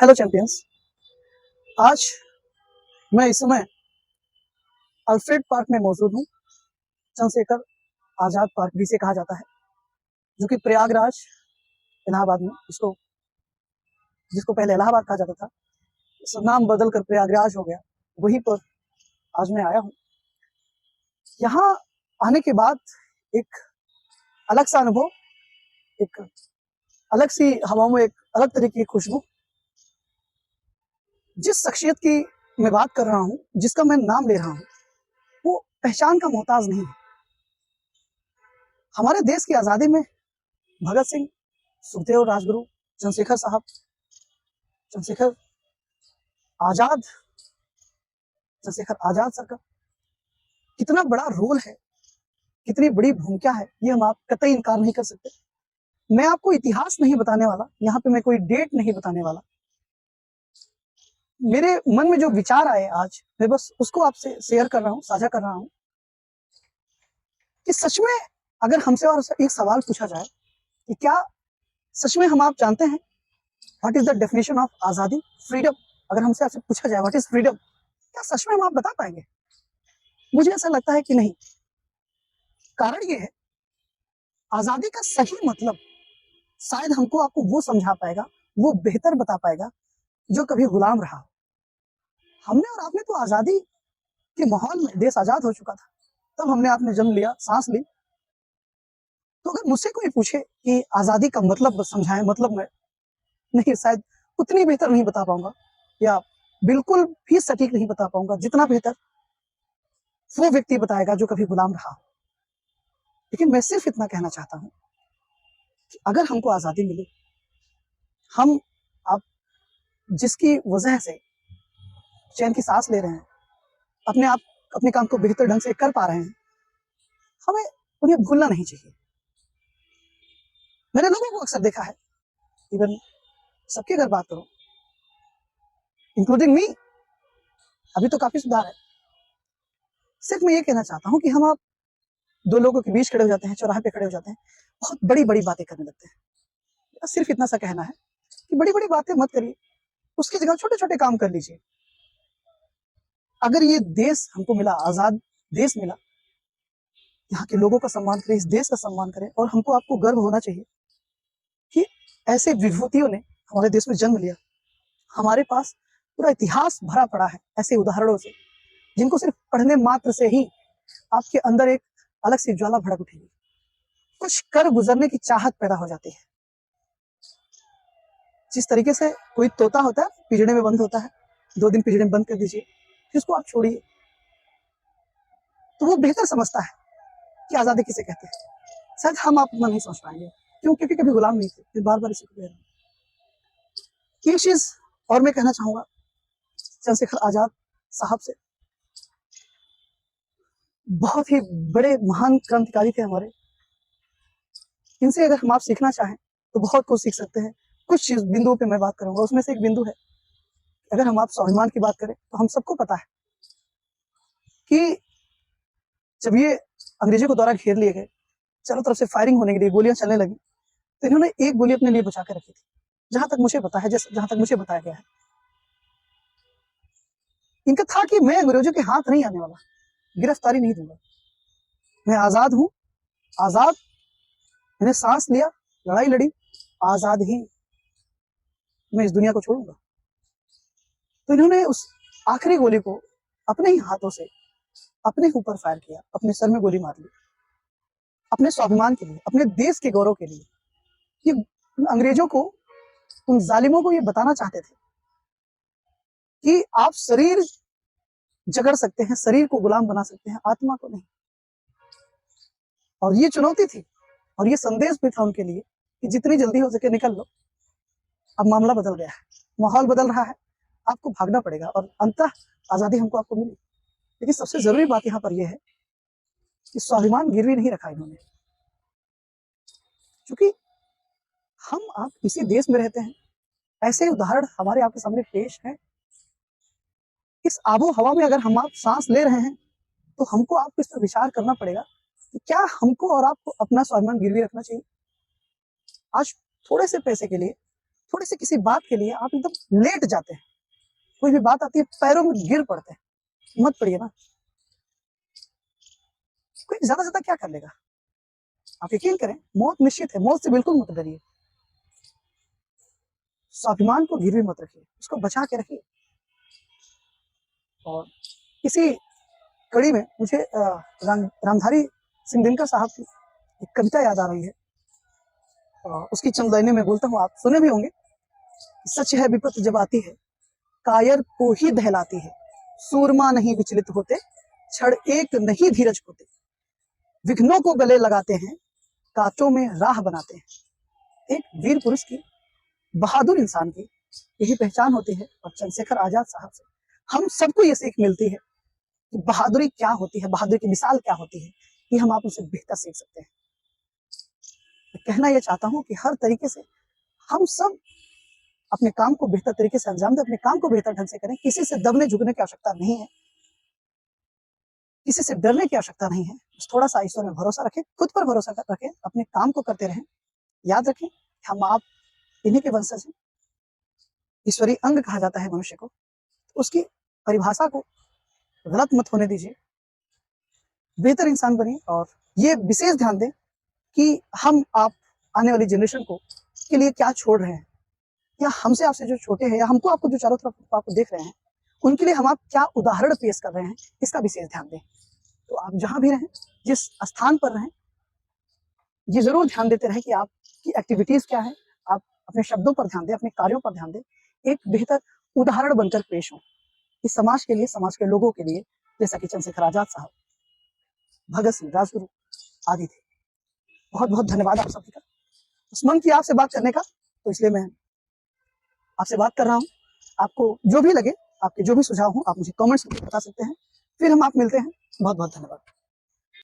Hello champions. आज मैं इस समय अल्फ्रेड पार्क में मौजूद हूँ। चंद्रशेखर आजाद पार्क जिसे कहा जाता है, जो कि प्रयागराज इलाहाबाद में जिसको पहले इलाहाबाद कहा जाता था, इसका नाम बदलकर प्रयागराज हो गया। वहीं पर आज मैं आया हूँ। यहाँ आने के बाद एक अलग सा अनुभव, एक अलग सी हवाओं में एक अलग तरीके की खुशबू। जिस शख्सियत की मैं बात कर रहा हूँ, जिसका मैं नाम ले रहा हूँ, वो पहचान का मोहताज नहीं है। हमारे देश की आज़ादी में भगत सिंह, सुखदेव, राजगुरु, चंद्रशेखर आजाद चंद्रशेखर आजाद सर का कितना बड़ा रोल है, कितनी बड़ी भूमिका है, ये हम आप कतई इनकार नहीं कर सकते। मैं आपको इतिहास नहीं बताने वाला, यहाँ पे मैं कोई डेट नहीं बताने वाला। मेरे मन में जो विचार आए आज, मैं बस उसको आपसे शेयर कर रहा हूँ, साझा कर रहा हूँ कि सच में अगर हमसे और एक सवाल पूछा जाए कि क्या सच में हम आप जानते हैं what is the definition of आजादी, फ्रीडम? अगर हमसे आपसे पूछा जाए व्हाट इज फ्रीडम, क्या सच में हम आप बता पाएंगे? मुझे ऐसा लगता है कि नहीं। कारण ये है, आजादी का सही मतलब शायद हमको आपको वो समझा पाएगा, वो बेहतर बता पाएगा जो कभी गुलाम रहा। हमने और आपने तो आजादी के माहौल में, देश आजाद हो चुका था, तब हमने आपने जन्म लिया, सांस ली। तो अगर मुझसे कोई पूछे कि आजादी का मतलब समझाएं, मतलब मैं नहीं, शायद उतनी बेहतर नहीं बता पाऊंगा, या बिल्कुल भी सटीक नहीं बता पाऊंगा जितना बेहतर वो व्यक्ति बताएगा जो कभी गुलाम रहा। लेकिन मैं सिर्फ इतना कहना चाहता हूं कि अगर हमको आजादी मिली, हम आप जिसकी वजह से चैन की सांस ले रहे हैं, अपने काम को बेहतर ढंग से कर पा रहे हैं, हमें उन्हें भूलना नहीं चाहिए। मैंने लोगों को अक्सर देखा है, इवन सबकी अगर बात करूं, इंक्लूडिंग मी, अभी तो काफी सुधार है। सिर्फ मैं ये कहना चाहता हूं कि हम आप दो लोगों के बीच खड़े हो जाते हैं, चौराहे पे खड़े हो जाते हैं, बहुत बड़ी बड़ी बातें करने लगते हैं। सिर्फ इतना सा कहना है कि बड़ी बड़ी बातें मत करिए, उसकी जगह छोटे छोटे काम कर लीजिए। अगर ये देश हमको मिला, आजाद देश मिला, यहाँ के लोगों का सम्मान करें, इस देश का सम्मान करें, और हमको आपको गर्व होना चाहिए कि ऐसे विभूतियों ने हमारे देश में जन्म लिया। हमारे पास पूरा इतिहास भरा पड़ा है ऐसे उदाहरणों से, जिनको सिर्फ पढ़ने मात्र से ही आपके अंदर एक अलग सी ज्वाला भड़क उठेगी, कुछ कर गुजरने की चाहत पैदा हो जाती है। जिस तरीके से कोई तोता होता है, पिंजड़े में बंद होता है, 2 दिन पिंजड़े में बंद कर दीजिए, फिर उसको आप छोड़िए, तो वो बेहतर समझता है कि आजादी किसे कहते हैं। शायद हम आप इतना नहीं समझ पाएंगे, क्यों? क्योंकि कभी गुलाम नहीं थे। फिर बार बार इसी को कह रहा हूँ। एक चीज और मैं कहना चाहूंगा चंद्रशेखर आजाद साहब से, बहुत ही बड़े महान क्रांतिकारी थे हमारे। इनसे अगर हम आप सीखना चाहें तो बहुत कुछ सीख सकते हैं। कुछ चीज बिंदुओं पे मैं बात करूंगा, उसमें से एक बिंदु है, अगर हम आप स्वाभिमान की बात करें तो हम सबको पता है कि जब ये अंग्रेजों को द्वारा घेर लिए गए, चारों तरफ से फायरिंग होने के लिए, गोलियां चलने लगी, तो इन्होंने एक गोली अपने लिए बचा कर रखी थी। जहां तक मुझे पता है, जहां तक मुझे बताया गया है, इनका था कि मैं अंग्रेजों के हाथ नहीं आने वाला, गिरफ्तारी नहीं दूंगा, मैं आजाद हूं, आजाद, मैंने सांस लिया, लड़ाई लड़ी, आजाद ही मैं इस दुनिया को छोड़ूंगा। तो इन्होंने उस आखिरी गोली को अपने ही हाथों से अपने ऊपर फायर किया, अपने सर में गोली मार ली, अपने स्वाभिमान के लिए, अपने देश के गौरव के लिए। ये अंग्रेजों को, उन जालिमों को ये बताना चाहते थे कि आप शरीर जकड़ सकते हैं, शरीर को गुलाम बना सकते हैं, आत्मा को नहीं। और ये चुनौती थी, और ये संदेश भी था उनके लिए कि जितनी जल्दी हो सके निकल लो। अब मामला बदल गया है, माहौल बदल रहा है, आपको भागना पड़ेगा, और अंततः आजादी हमको आपको मिली। लेकिन सबसे जरूरी बात यहाँ पर यह है कि स्वाभिमान गिरवी नहीं रखा इन्होंने, क्योंकि हम आप इसी देश में रहते हैं, ऐसे उदाहरण हमारे आपके सामने पेश है। इस आबो हवा में अगर हम आप सांस ले रहे हैं, तो हमको आपको इस पर विचार करना पड़ेगा कि क्या हमको और आपको अपना स्वाभिमान गिरवी रखना चाहिए। आज थोड़े से पैसे के लिए, थोड़ी सी किसी बात के लिए आप एकदम लेट जाते हैं, कोई भी बात आती है पैरों में गिर पड़ते हैं। मत पड़िए ना, कोई ज्यादा ज्यादा क्या कर लेगा। आप यकीन करें, मौत निश्चित है, मौत से बिल्कुल मत डरिए। स्वाभिमान को गिरवी मत रखिए, उसको बचा के रखिए। और इसी कड़ी में मुझे रामधारी सिंह दिनकर साहब की एक कविता याद आ रही है। उसकी चंद लाइनें मैं बोलता हूँ, आप सुने भी होंगे। सच है विपत जब आती है, कायर को ही दहलाती है। सूरमा नहीं विचलित होते, क्षण एक नहीं धीरज होते। विघ्नों को गले लगाते हैं, कांटों में राह बनाते हैं। एक वीर पुरुष की, बहादुर इंसान की यही पहचान होती है। और चंद्रशेखर आजाद साहब से हम सबको ये सीख मिलती है कि बहादुरी क्या होती है, बहादुरी की मिसाल क्या होती है। ये हम आप उनसे बेहतर सीख सकते हैं। मैं कहना यह चाहता हूं कि हर तरीके से हम सब अपने काम को बेहतर तरीके से अंजाम दें, अपने काम को बेहतर ढंग से करें। किसी से दबने झुकने की आवश्यकता नहीं है, किसी से डरने की आवश्यकता नहीं है। थोड़ा सा ईश्वर में भरोसा रखें, खुद पर भरोसा रखें, अपने काम को करते रहें। याद रखें, हम आप इन्हीं के वंशज हैं। ईश्वरीय अंग कहा जाता है मनुष्य को। उसकी परिभाषा को गलत मत होने दीजिए, बेहतर इंसान बनिए। और ये विशेष ध्यान दें कि हम आप आने वाली जनरेशन को के लिए क्या छोड़ रहे हैं, या हमसे आपसे जो छोटे हैं, या हमको आपको जो चारों तरफ आपको देख रहे हैं, उनके लिए हम आप क्या उदाहरण पेश कर रहे हैं, इसका विशेष ध्यान दें। तो आप जहां भी रहें, जिस स्थान पर रहें, ये जरूर ध्यान देते रहें कि आपकी एक्टिविटीज क्या है। आप अपने शब्दों पर ध्यान दें, अपने कार्यों पर ध्यान दें, एक बेहतर उदाहरण बनकर पेश हो इस समाज के लिए, समाज के लोगों के लिए, जैसा कि चंद्रशेखर आजाद साहब, भगत सिंह, राजगुरु आदि थे। बहुत बहुत धन्यवाद आप सभी का। उस मन की आपसे बात करने का, तो इसलिए मैं आपसे बात कर रहा हूँ। आपको जो भी लगे, आपके जो भी सुझाव हो, आप मुझे कमेंट्स में बता सकते हैं। फिर हम आप मिलते हैं। बहुत बहुत धन्यवाद।